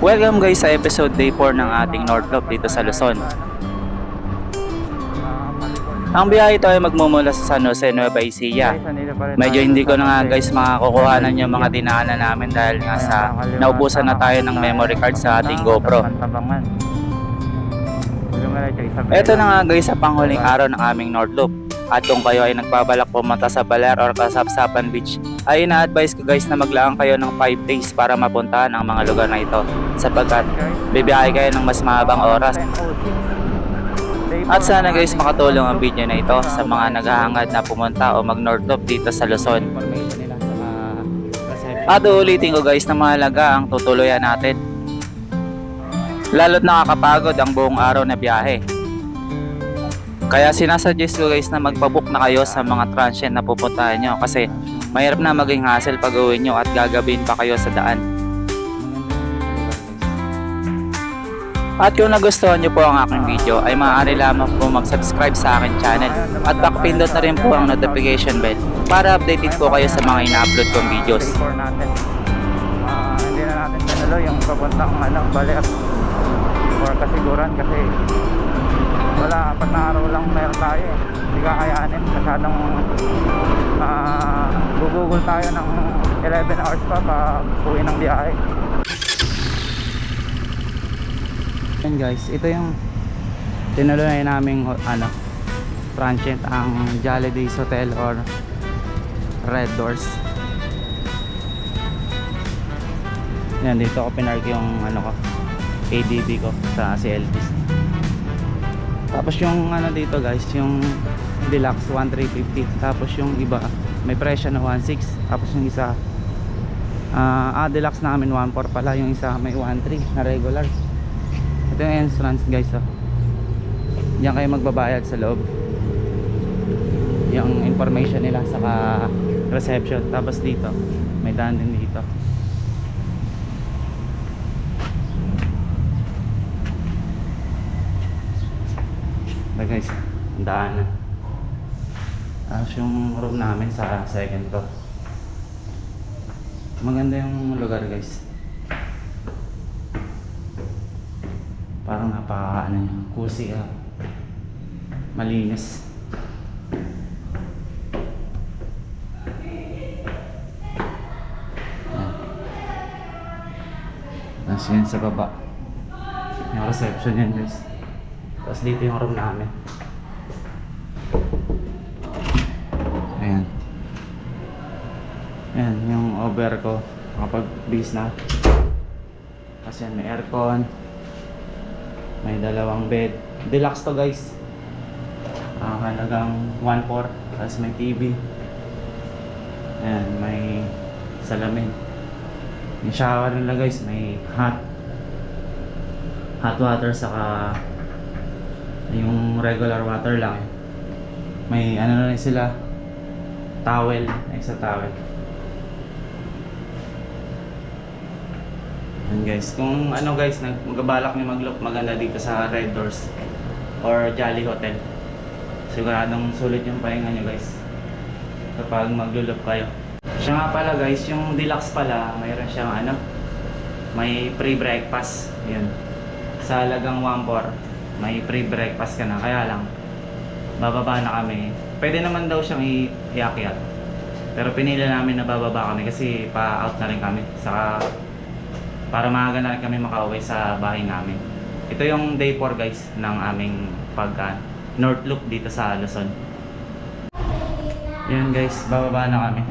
Welcome guys sa episode day 4 ng ating North Loop dito sa Luzon. Ang biyahe ito ay magmumula sa San Jose, Nueva Ecija. Medyo hindi ko na nga guys makakukuhanan yung mga dinaanan namin dahil nga sa naubusan na tayo ng memory card sa ating GoPro. Ito na nga guys sa panghuling araw ng aming North Loop. At kung kayo ay nagbabalak pumunta sa Baler or Kasapsapan Beach, ay ina-advise ko guys na maglaan kayo ng 5 days para mapuntahan ang mga lugar na ito sapagkat bibiyahe kayo ng mas mahabang oras. At sana guys makatulong ang video na ito sa mga naghahangad na pumunta o mag North Loop dito sa Luzon. At uulitin ko guys na mahalaga ang tutuluyan natin. Lalo't nakakapagod ang buong araw na biyahe. Kaya sinasuggest ko guys na magpabook na kayo sa mga transient na pupuntahan nyo kasi mahirap na maging hassle pag uwi nyo at gagabihin pa kayo sa daan. At kung nagustuhan nyo po ang aking video ay maaari lamang po mag-subscribe sa aking channel at pakipindot na rin po ang notification bell para updated po kayo sa mga ina-upload kong videos. Hindi na natin tinuloy yung papuntang Baler or Kasiguran kasi wala, 4 na araw lang meron tayo eh. Hindi kakayanin, masyadong gugugol tayo ng 11 hours pa uwi ng biyahe. Yan guys, ito yung tinuloy naming transient, ang Jolly Days Hotel or Red Doors. Yan, dito ako pinark yung ADB ko sa CLBC. Tapos yung dito guys, yung deluxe 1,350. Tapos yung iba may presyo na 1,600. Tapos yung isa deluxe namin 1,400 pala. Yung isa may 1,300 na regular. Ito yung entrance guys Diyan kayo magbabayad sa loob. Yung information nila saka reception. Tapos dito may daan din dito. Guys, daanan. Tapos yung room namin sa second floor. Maganda yung lugar guys. Parang cozy malinis. Tapos yan sa baba yung reception yan guys. Tapos dito yung room namin. Ayan. Ayan yung over ko kapag bis na. Kasi may aircon. May 2 bed. Deluxe to guys. Halagang 1,400. Tapos may TV. Ayan, may salamin. May shower nila guys. May hot water saka yung regular water lang may na rin sila towel, extra towel. And guys, kung guys magbabalak niyo mag-look maganda dito sa Red Doors or Jolly Hotel, siguradong sulit yung pahinga niyo guys kapag maglo-look kayo. Siya nga pala guys, yung deluxe pala mayroon siyang may free breakfast. Yun, sa halagang 1,400 may free breakfast ka na, kaya lang bababa na kami. Pwede naman daw siyang iakyat pero pinili namin na bababa kami kasi pa-out na rin kami saka para maaga na rin kami makauwi sa bahay namin. Ito yung day 4 guys ng aming North Loop dito sa Luzon. Yan guys, bababa na kami.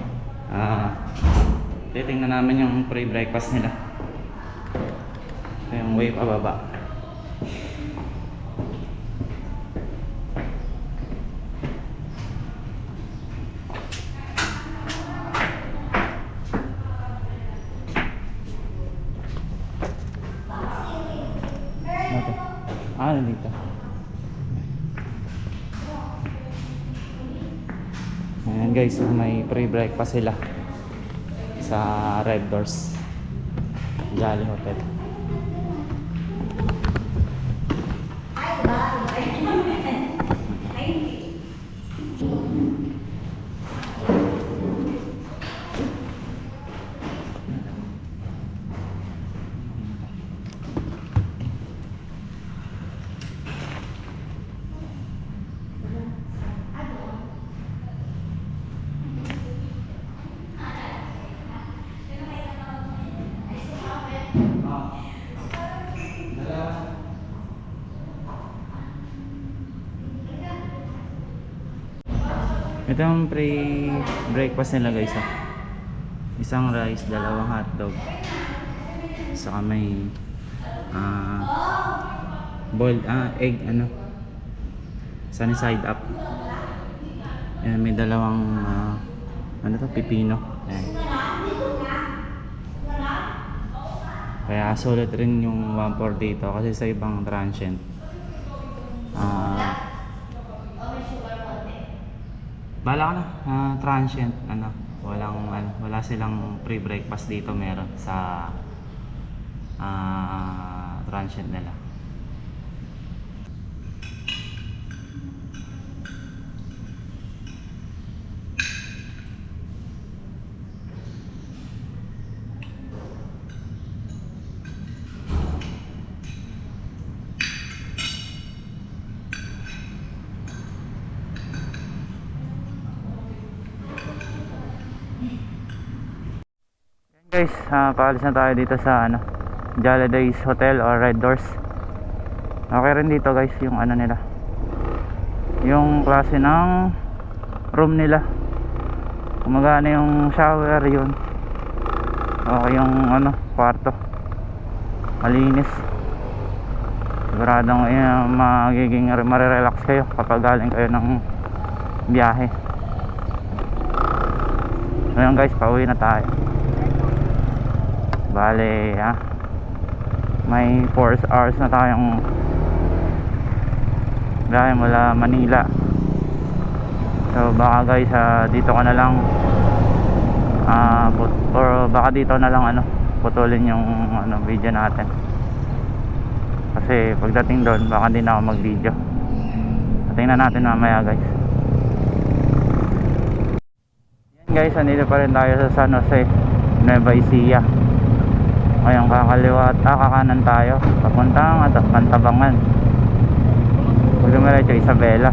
Titingnan namin yung free breakfast nila. Ito yung way pababa. Dito. Ayan guys, may free breakfast sila sa Red Doors Jolly Hotel. Ito ang pre-breakfast nila guys ah. Isang rice, dalawang hotdog. Saka may boiled egg sunny side up. Ayan, may dalawang pipino. Ayan. Kaya sulit rin yung 1/4 dito kasi sa ibang transient bala ka na transient wala silang pre-breakfast dito, meron sa transient nila. Guys, paalis na tayo dito sa Jolly Days Hotel or Red Doors. Okay rin dito guys yung nila, yung klase ng room nila. Gumagana yung shower yun. Okay yung kwarto, malinis. Siguradong magiging marirelax kayo kapag galing kayo ng biyahe. Ngayon guys, pauwi na tayo. Bale, may 4 hours na tayong biyahe mula Manila. So baka guys, dito ka na lang or baka dito na lang putulin yung video natin. Kasi pagdating doon baka hindi na ako mag video. Tingnan natin mamaya guys. Yan guys, andito pa rin tayo sa San Jose, Nueva Ecija. Ngayon kakaliwa at kakanan tayo papuntang Pantabangan. Pag dumiretso Isabela,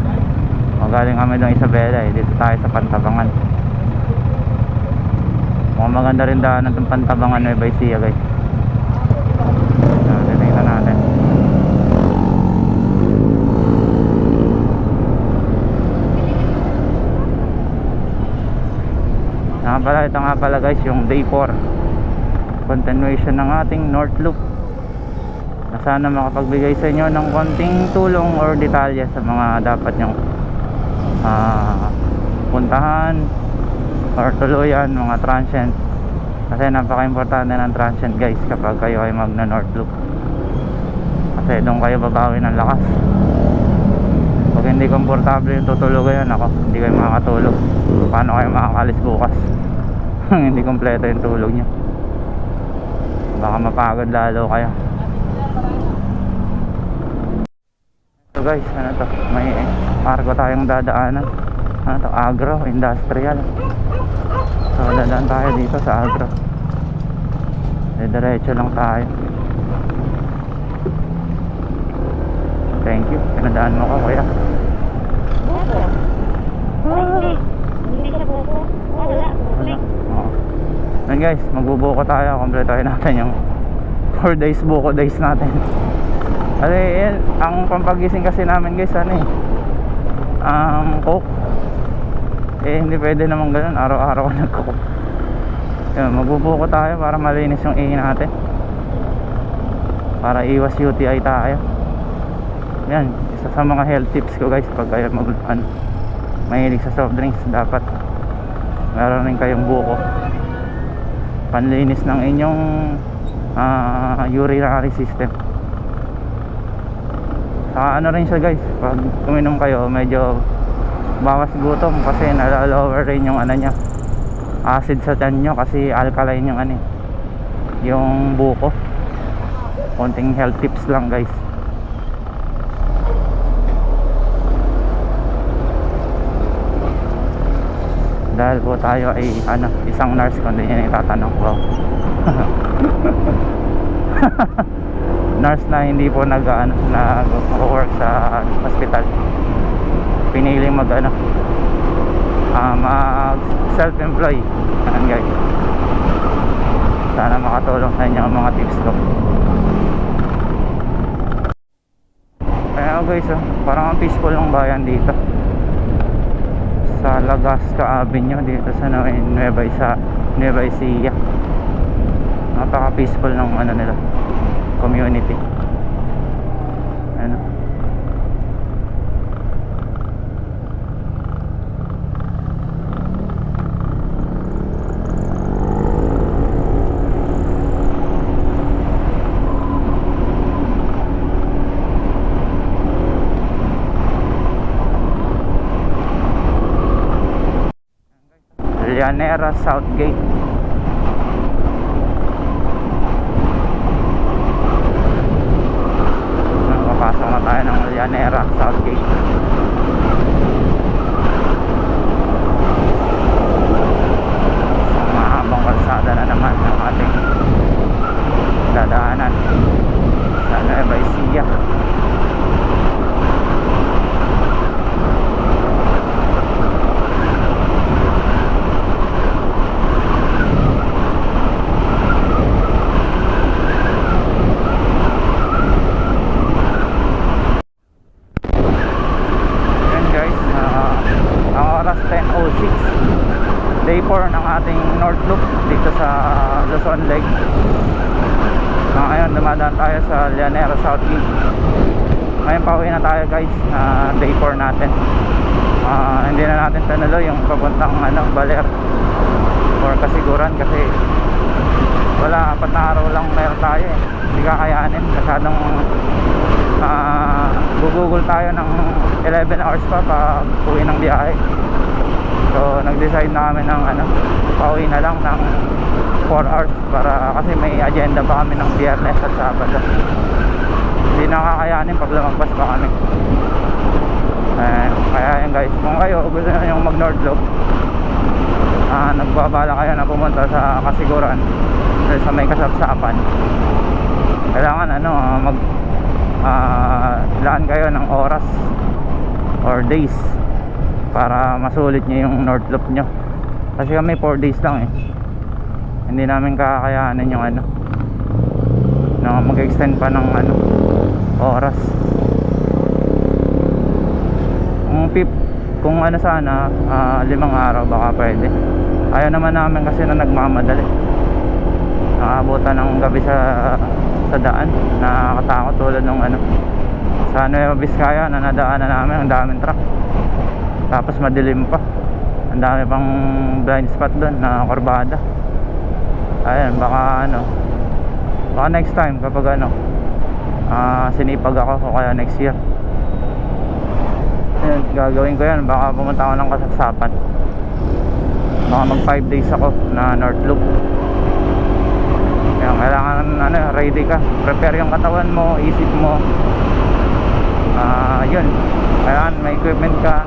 magaling kami ng Isabela dito tayo sa Pantabangan. Mukhang maganda rin daanan ng Pantabangan, Nueva Ecija guys. Tingnan natin. Ito nga pala guys yung day 4 continuation ng ating North Loop, na sana makapagbigay sa inyo ng konting tulong or detalye sa mga dapat nyong puntahan or tuluyan, mga transient. Kasi napaka-importante ng transient guys kapag kayo ay magna North Loop, kasi doon kayo babawi ng lakas. Pag hindi komportable yung tutulugan, hindi kayo makakatulog. Paano kayo makakalis bukas hindi kompleto yung tulog nyo? Baka mapagod lalo kayo. So guys, may cargo tayong dadaanan. Agro, industrial. So dadaan tayo dito sa agro. Diretso lang tayo. Thank you, pinadaan mo ko kuya. Hindi siya buko. Wala. Then guys, magbubuko tayo. Kompletohin natin yung 4 days buko days natin. Kasi yan, ang pampagising kasi namin guys, coke. Hindi pwede naman ganun, araw-araw ko nag-coke. Yun, magbubuko tayo para malinis yung ihi natin, para iwas UTI tayo. Yan, isa sa mga health tips ko guys, pag kayo mahilig sa soft drinks, dapat meron rin kayong buko, panlinis ng inyong urinary system. Saka rin siya guys, pag uminom kayo medyo bawas gutom, kasi nalalower rin yung niya, acid sa tiyan nyo, kasi alkaline yung yung buko. Konting health tips lang guys. Dahil po tayo ay isang nurse, kundi yun yung itatanong ko. Nurse na hindi po nag-work sa hospital, piniling mag self-employ. Ayan guys, sana makatulong sa inyo ang mga tips ko. Kaya guys, parang ang peaceful ng bayan dito. sa Lagasca Avenue dito sa Nueva Ecija. Napaka peaceful ng ano nila, community. Ano? Llanera Southgate. Papasok na tayo ng Llanera Southgate. Sa mahabang kalsada na naman ang ating dadaanan sa Nueva Ecija. Day 4 ng ating North Loop dito sa Luzon Lake. Ngayon dumadaan tayo sa Llanera Southgate. Ngayon pauwi na tayo guys, day 4 natin. Hindi na natin tinuloy yung papuntang Baler or Kasiguran kasi wala, 4 na araw lang meron tayo eh. Hindi kakayanin, masyadong gugugol tayo ng 11 hours pa uwi ng biyahe. So nag-decide na kami ng pauwi na lang ng 4 hours para kasi may agenda pa kami ng Biyernes at Sabado. Hindi nakakayanin pag lumagpas pa kami. Kaya yun guys, kung kayo gusto nyo yung mag North Loop, nagbabala kayo na pumunta sa Kasiguran sa may kasapsapan, kailangan laan kayo ng oras or days para masulit nyo yung North Loop nyo. Kasi kami 4 days lang eh, hindi namin kakayanin yung na mag-extend pa ng oras. Kung sana 5 araw baka pwede. Ayaw naman namin kasi na nagmamadali, nakabutan ng gabi sa daan, nakakatakot tulad ng sa Nueva Vizcaya na nadaanan namin, ang daming truck tapos madilim pa, ang dami pang blind spot doon na kurbada. Ayan, baka next time kapag sinipag ako o kaya next year, ayan, gagawin ko yan. Baka pumunta ako ng Kasapsapan, baka mag 5 days ako na North Loop. Ayan, kailangan ready ka, prepare yung katawan mo, isip mo. Yun, kailangan may equipment ka,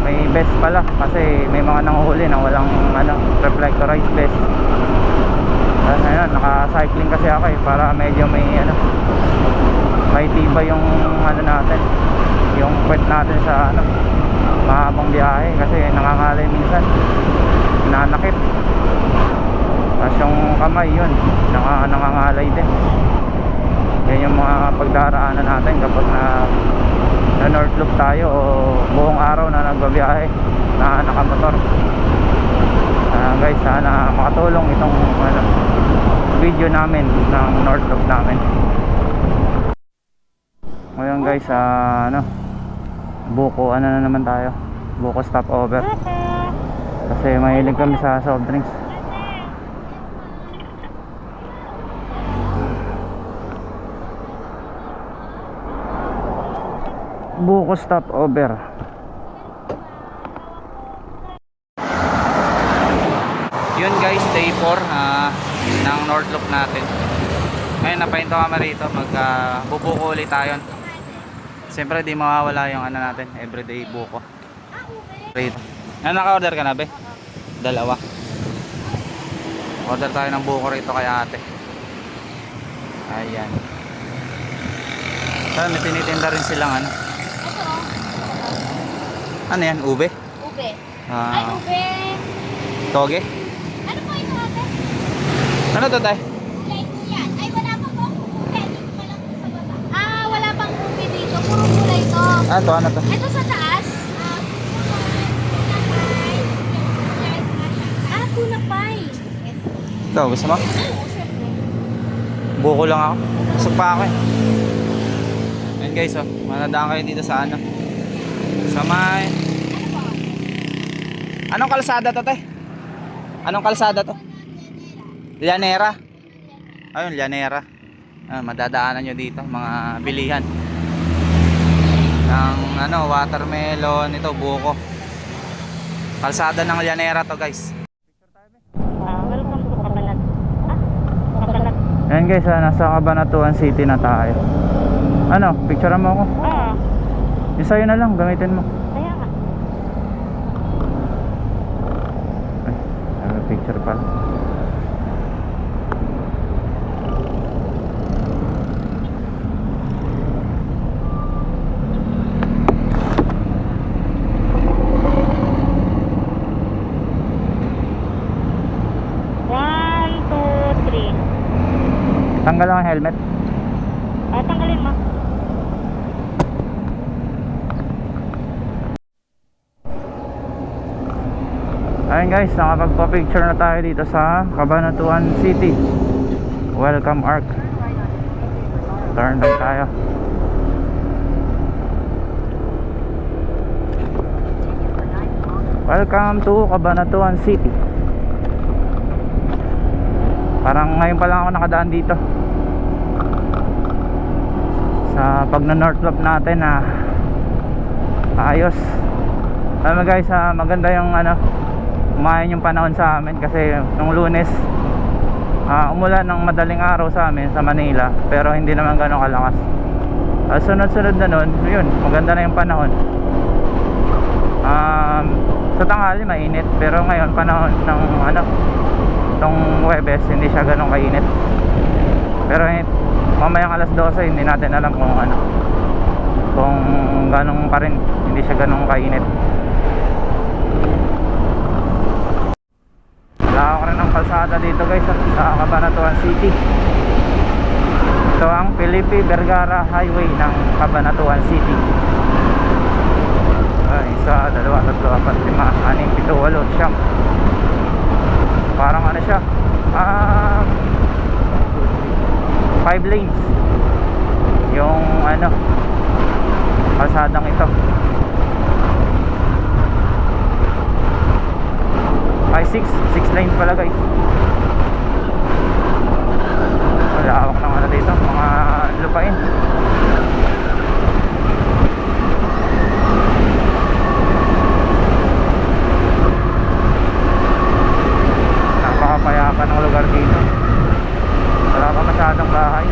may vest pala kasi may mga nanguhuli na walang reflectorized vest. Kasi naka-cycling kasi ako eh, para medyo may tibay yung natin, yung puwet natin sa mahabang biyahe kasi nangangalay minsan, nanakit. Tapos yung kamay yun, nangangalay din. Yan yung mga pagdaraanan natin kapag na North Loop tayo o buong araw na nagbabiyahe na nakamotor. Guys, sana makatulong itong video namin ng North Loop namin. Ngayon guys, buko na naman tayo, buko stopover kasi mahilig kami sa soft drinks. Buko stopover. Yun guys, day 4 ng North Loop natin. Ngayon napahinto kami rito, bubuko ulit tayo. Siyempre di mawawala yung natin, everyday buko rito. Naka-order ka na be? Dalawa. Order tayo ng buko rito kay ate. Ayan. May tinitinda rin silang ano yan? Ube? Ube. Ay, ube. Toge? Ano po ito ate? Ano to tay? Kulay po yan. Ay, wala pa po. Ube, dito pa lang po sa baba. Wala pang ube dito. Puro kulay po ito. Ano to? Ito sa taas. Tuna pie. Ito, gusto mo? Buko lang ako. Busog pa ako eh. Ayan guys, oh. Manadaan kayo dito sa ano. Sa may... Anong kalsada to, te? Anong kalsada to? Llanera. Ayun, Llanera. Madadaanan nyo dito, mga bilihan. Ng ano, watermelon, ito, buko. Kalsada ng Llanera to, guys. Welcome to Cabanat. Cabanat. Ayan guys, nasa Cabanatuan City na tayo. Ano, picturean mo ako? Yung sa'yo na lang, gamitin mo. Kaya nga. Ay, picture pa. One, two, three. Tanggal lang ang helmet. Tanggalin mo. Ayun guys, nakapagpa-picture na tayo dito sa Cabanatuan City. Welcome Arc. Turn lang tayo. Welcome to Cabanatuan City. Parang ngayon pa lang ako nakadaan dito. Sa pag na North Loop natin na ayos. Alam mo guys, maganda yung ano, umayon yung panahon sa amin kasi nung Lunes umulan ng madaling araw sa amin sa Manila, pero hindi naman gano'ng kalakas. Sunod-sunod na nun, yun, maganda na yung panahon. Sa tanghali mainit, pero ngayon panahon ng ano, itong Huwebes hindi siya gano'ng kainit. Pero mamayang alas 12 hindi natin alam kung ano, kung gano'ng pa rin, hindi siya gano'ng kainit. Wala ko rin ng kalsada dito guys sa Cabanatuan City. Ito ang Felipe Vergara Highway ng Cabanatuan City. Isa, dalawa, tatlo, apat, lima, anim, pito, walo, siyam. Parang ano siya, 5 lanes yung ano, kalsadang ito. Ay 6 lanes pala guys. Malawak ng ano dito, mga lupain. Napakapayapan ng lugar dito. Wala pa masyadong bahay.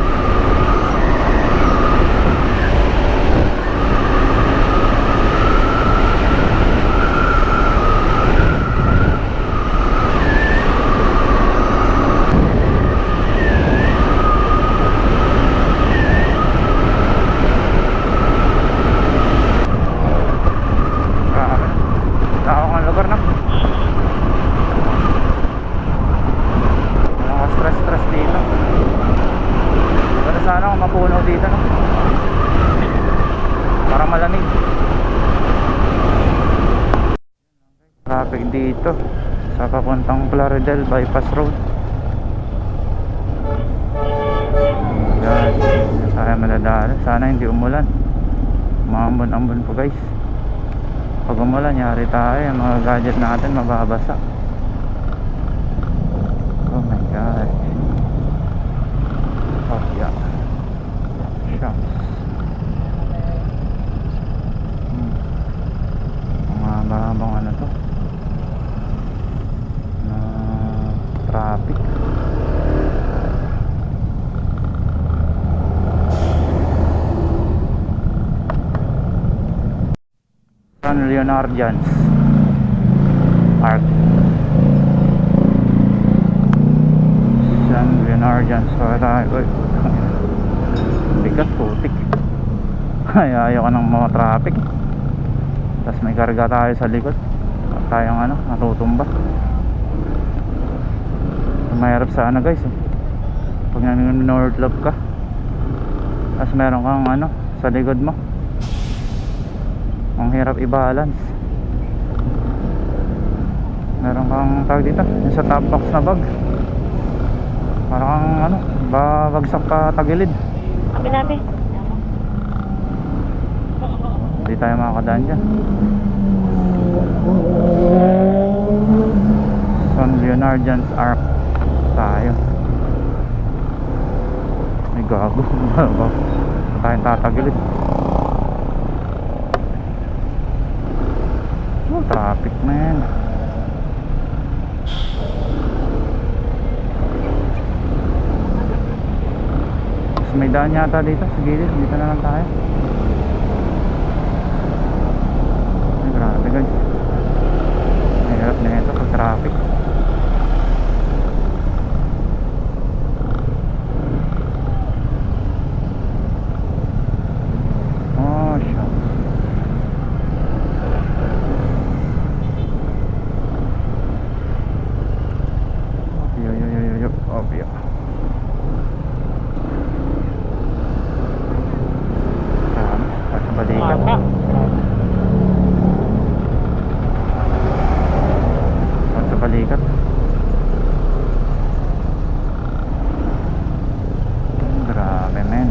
Mapuno dito no? Para malamig. Traffic dito sa papuntang Plaridel Bypass Road. Yan, tayo madadaan. Sana hindi umulan. Maambon-ambon po guys. Pag umulan, yari tayo. Yung mga gadget natin mababasa. Oh my god. Oh yeah. Mga mahabang ano to na traffic. San Leonardians Park. San Leonardians Park. Bigat, putik. Ay, ayaw ka ng mga traffic. Tapos may karga tayo sa likod. Tayong ano, natutumba. Mahirap sa ano guys pag nag-north loop ka, tapos meron kang ano sa likod mo, Ang hirap i-balance. Meron kang tawag dito, yung sa top box na bag. Parang kang ano, babagsak pa tagilid. Binabi. Hindi tayo makakadaan dyan. San Leonardian's Ark tayo. May gago. Tayong tatagilid. Oh, traffic man. Mas may daan yata dito sa gilid. Dito na lang tayo. Ay, grabe guys. Mahirap na ito pag traffic. Oh, shucks. Yo. Oh, yeah. Sa balikat. Sa balikat. Grabe men.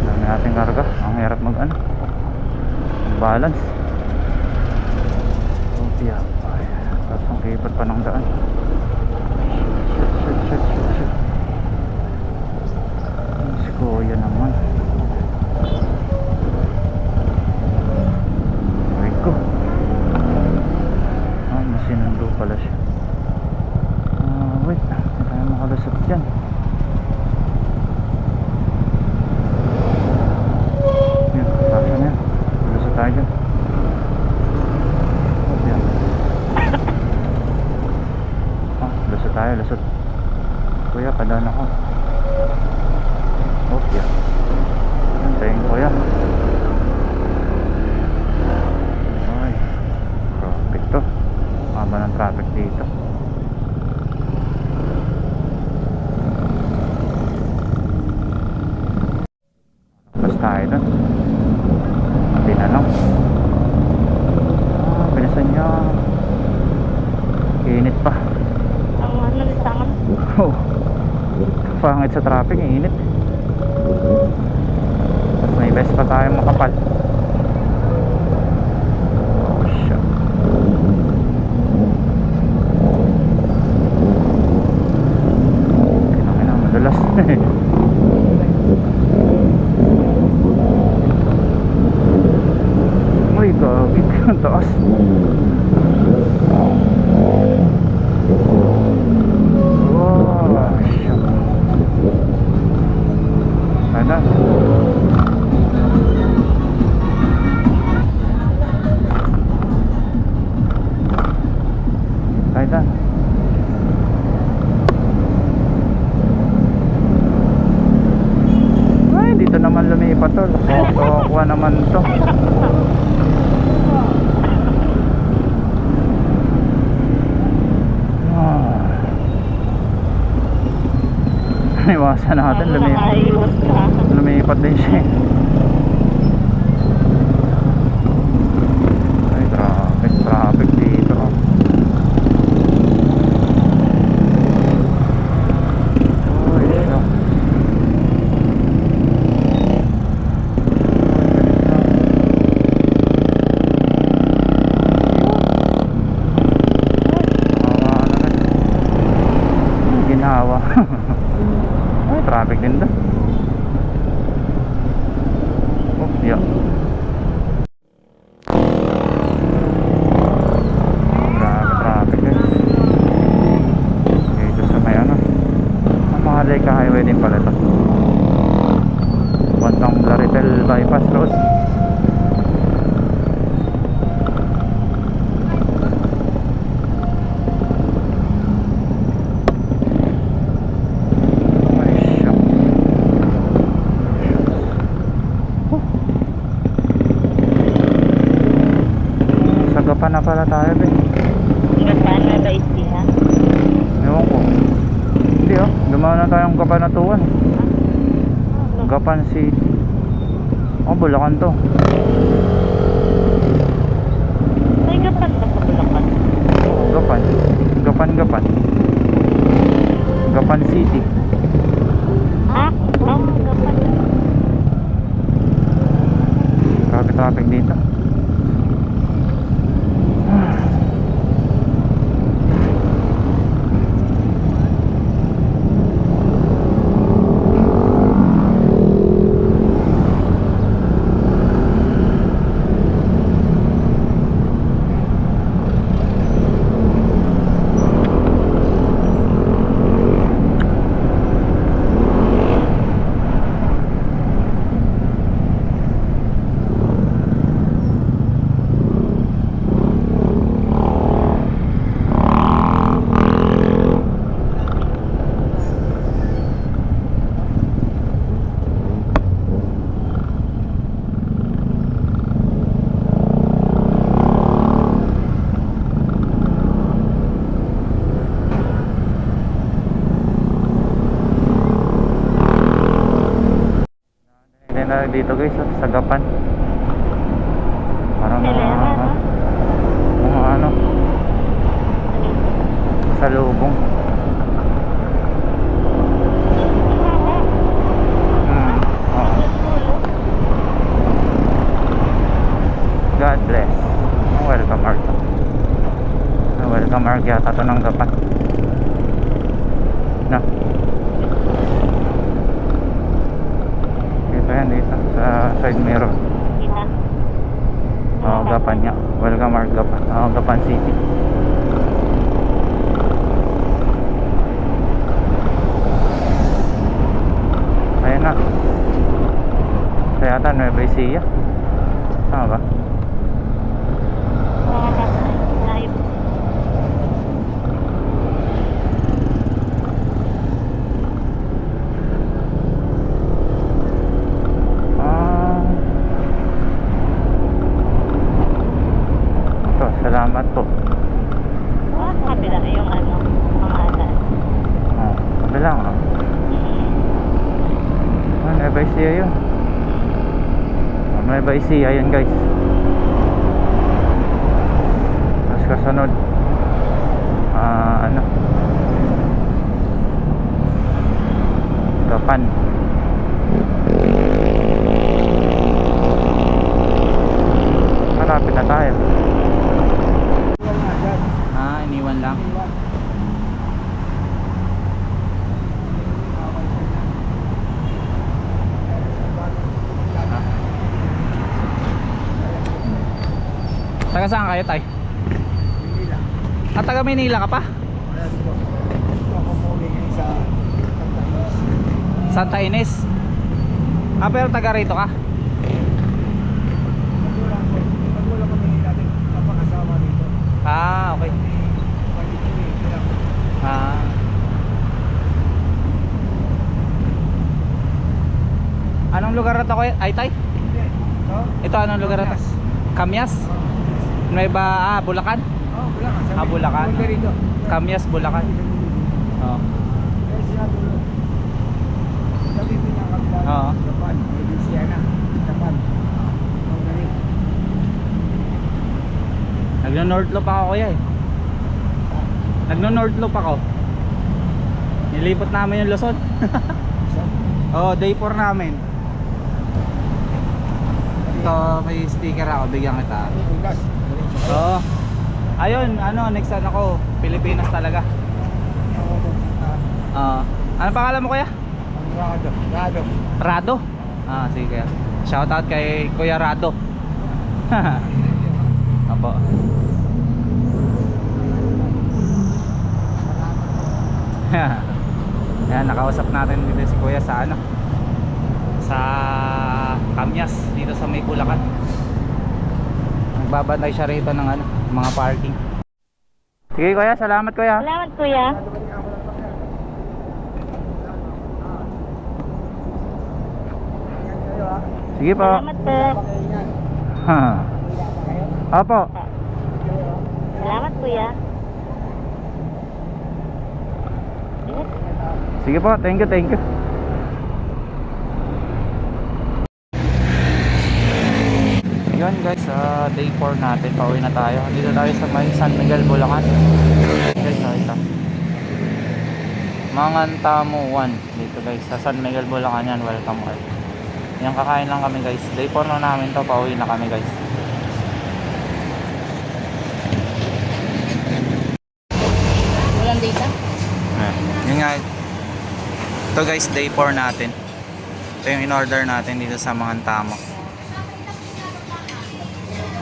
Dami nating karga. Ang hirap mag-ano, balance. Oh, yeah. Ay, tapos ang kipot pa ng daan. Shit. Si Kuya naman. Ay ko. Ah, masinundo pala siya. Wait. Hindi tayo makalusot dyan. Yan, sasya na yan. Lusot tayo dyan. Oh, yan. Ah, lusot. Kuya, padaan ako. Oh, yan. Antayin ko yan. Ay, traffic to. Haba ng traffic dito. Bas tayo dun. Tinanong. Bilisan nyo. Init pa. Ang ano, listangan. Oh, pangit sa traffic, init. At may best pa tayong makapal. Oh, shit. Kinakina, madalas. Uy, gagig. Ang taas. Oh, shit. Ano? Kaya ay, dito naman lumipat to. Kuha naman to. Iwasan natin, Nakaiwas ka. lumipat din siya. Ay, traffic dito. Ay, siya. Ginawa. Ay, traffic din doon. Oh, yeah. Grabe traffic guys. Dito sa may ano, Maharlika Highway din pala ito. Bandang Claritel Bypass Road. tayong Kabanatuan. Ano? Gapan City. Oh, Bulacan to. May gapan ba sa Bulacan? Gapan. Gapan. Gapan City. Ah, gapan. Traffic dito. Na dito guys, sa Gapan. Parang Telera, no? mga ano, sa lubong. Oo. God bless. Welcome Mark. Welcome Mark yata to ng Gapan. No. Dito yan, dito sa side mirror. Kita. Oo, Gapan niya. Welcome Mark Gapan. Oo, Gapan City. Ayan na. Kaya yata Nueva Ecija. Tama ba? Mga gapan. Live. Ito, salamat po. Ah, kabila yung ano, pangalan. Oh, sabi lang ah. Nueva Ecija yun. Nueva Ecija yun guys. Tapos kasunod ano, Gapan. Malapit na tayo. Iniwan lang. Taga saan kayo, tay? Manila. Ah, taga Manila ka pa? Wala dito. Dito ako muli sa Santa Ines. Ah, pero taga rito ka? Magulang kami natin napakasama dito. Ah, okay. Ah. Anong lugar na to, ay tay? Ito anong lugar na to? Kamyas? Nueva, Bulacan? Oh, Bulacan. Ah, Bulacan. Punta rito. Kamyas, Bulacan. Oh. Kaya sinabi ko, sabi ko niya kabila. Oo. Japan, Louisiana, Japan. Ang galing. Nagno-north loop ako kuya eh. Nagno-north loop ako. Nilipot namin yung Luzon. Oh, day 4 namin. Ito, may sticker ako, bigyan kita. Bugas. Oo. Ayun, ano, next ano ko, Pilipinas talaga. Ano pangalan mo kuya? Rado. Rado. Rado? Ah, sige kuya. Shoutout kay Kuya Rado. Apo. Ayan, nakausap natin dito si Kuya sa ano, sa Kamyas, dito sa may Bulacan. Nagbabantay siya rito ng ano, mga parking. Sige Kuya, salamat Kuya. Salamat, kuya. Sige po. Salamat po. Opo. Salamat, kuya. Ingat. Sige po, thank you, thank you. Yun guys, day 4 natin, pauwi na tayo. Dito tayo sa may San Miguel, Bulacan. Guys, ito. Mangantamo 1 dito guys, sa San Miguel, Bulacan yan. Welcome all. Yan, kakain lang kami guys. Day 4 na namin to, pauwi na kami guys. Walang data? Yun nga. Ito guys, day 4 natin. Ito yung in-order natin dito sa Mangantamo.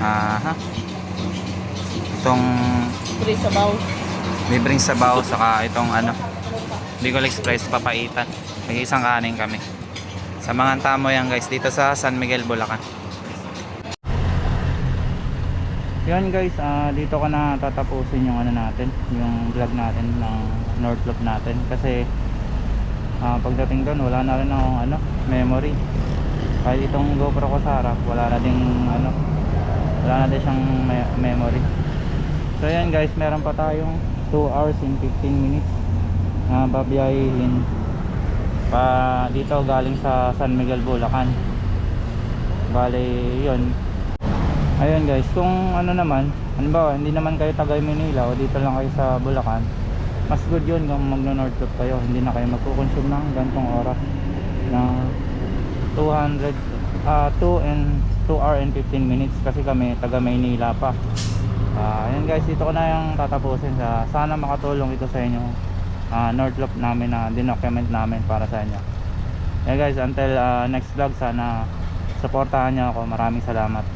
Aha. Itong Free sabaw. libreng sabaw, saka itong ano, Bicol Express papaitan. May isang kanin kami. Sa Mangantamo yan guys, dito sa San Miguel, Bulacan. Yan guys, dito ko na tatapusin yung ano natin, yung vlog natin ng North Loop natin. Kasi pagdating doon, wala na rin akong ano, memory. Kahit itong GoPro ko sa harap, wala na ding ano, wala na din siyang memory. So yan guys, meron pa tayong 2 hours and 15 minutes na babiyahin pa dito galing sa San Miguel, Bulacan. Bale yun. Ayun guys, kung ano naman, halimbawa hindi naman kayo taga Manila o dito lang kayo sa Bulacan, mas good yun kung magno-North Loop kayo. Hindi na kayo magkukonsume ng gantong oras na 2 hour and 15 minutes kasi kami taga Maynila pa. Ayan guys, dito ko na yung tatapusin. Sana makatulong ito sa inyo, North Loop namin na dinocument namin para sa inyo. Ayan guys, until next vlog, sana supportahan nyo ako. Maraming salamat.